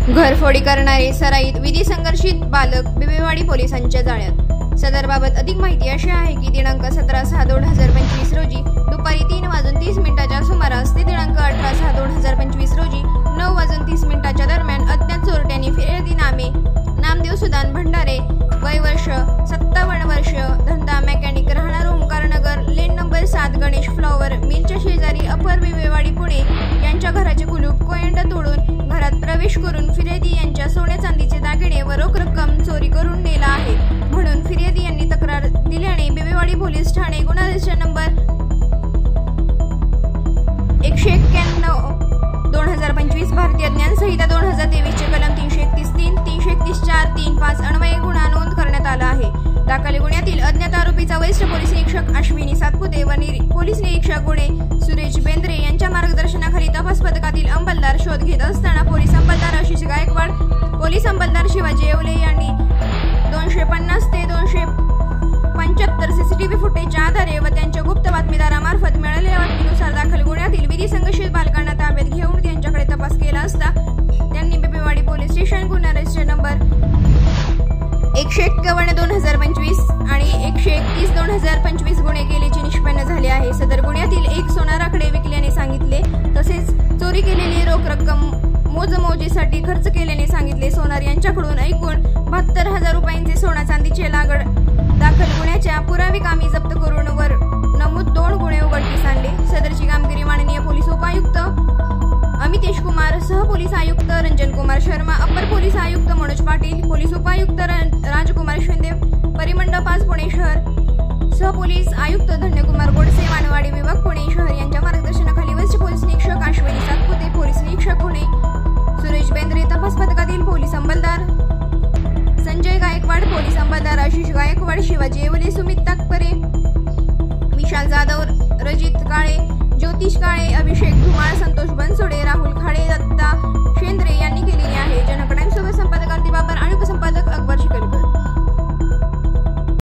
घरफोडी करणारे सराईत विधी संघर्षित बालक बिबवेवाडी पोलिसांच्या जाळ्यात। सदरबाबत अधिक माहिती अशी आहे की दिनांक 17/6/2025 रोजी दुपारी 3:30 सुमारास ते दिनांक 18/6/2025 रोजी 9:30 दरम्यान अज्ञात चोरट्यांनी फिर्यादी नामदेव सुदान भंडारे, वय वर्ष 57 वर्ष, धंदा मेकॅनिक, राहणार Omkarnagar, lane number 7, Ganesh flower मिलच्या शेजारी, अपर बिबवेवाडी, पुणे यांच्या घराचे कुलूप कोयंड तोडून घरात प्रवेश करून फिर्यादी यांच्या सोन्या चांदीचे दागिने व रोख रक्कम चोरी करून नेला आहे म्हणून फिर्यादी यांनी तक्रार दिल्याने बिबवेवाडी पोलीस ठाणे गुन्हा रजिस्टर नंबर 191/2025 भारतीय ज्ञान संहिता 2023 चे कलम 331(3), 331(4), 3(5) अन्वये गुन्हा नोंद करण्यात आला आहे। दाखल गुन्ह्यातील अज्ञात आरोपीचा वरिष्ठ पोलीस निरीक्षक अश्विनी सातपुते व पोलीस निरीक्षक गुन्हे सुरेश बेंद्रे यांच्या मार्गदर्शनाखाली तपास पथकातील अंमलदार शोध घेत असताना पोलीस अंमलदार आशिष गायकवाड, पोलीस अंमलदार शिवाजी येवले यांनी 250 ते 275 सीसीटीव्ही फुटेजच्या आधारे व त्यांच्या गुप्त बातमीदारामार्फत मिळालेल्या बातमीनुसार दाखल गुन्ह्यातील विधी संघर्षित बालकांना ताब्यात घेऊन त्यांच्याकडे तपास केला असता त्यांनी बिबवेवाडी पोलीस स्टेशन गुन्हा रजिस्टर नंबर 151/2025 आणि 131/2025 गुन्हे केल्याचे निष्पन्न झाले आहे। सदर गुन्ह्यातील एक सोनाराकडे विकल्याने सांगितले तसेच चोरी केलेली रोख रक्कम मोजमोजीसाठी खर्च केल्याने सांगितले। सोनार यांच्याकडून एकूण 72,000 रुपयांचे सोना चांदीचे लागड दाखल गुन्ह्याच्या पुरावे कामी जप्त करून वर नमूद 2 गुन्हे उघडकीस आणले। सदरची कामगिरी माननीय पोलीस उपायुक्त अमितेश कुमार, सहपोलीस आयुक्त रंजन कुमार शर्मा, अपर पोलीस आयुक्त मनोज पाटील, पोलीस उपायुक्त राजकुमार शिंदे, परिमंडळ 5 पुणे शहर, सहपोलीस आयुक्त धन्यकुमार गोडसे, मानवाडी विभाग पुणे शहर यांच्या मार्गदर्शनाखाली वरिष्ठ पोलीस निरीक्षक अश्विनी सातपुते, पोलीस निरीक्षक गुन्हे सुरेश बेंद्रे, तपास पथकातील पोलीस अंमलदार संजय गायकवाड, पोलीस अंमलदार आशिष गायकवाड, शिवाजी येवले, सुमित ताकपरे, विशाल जाधव,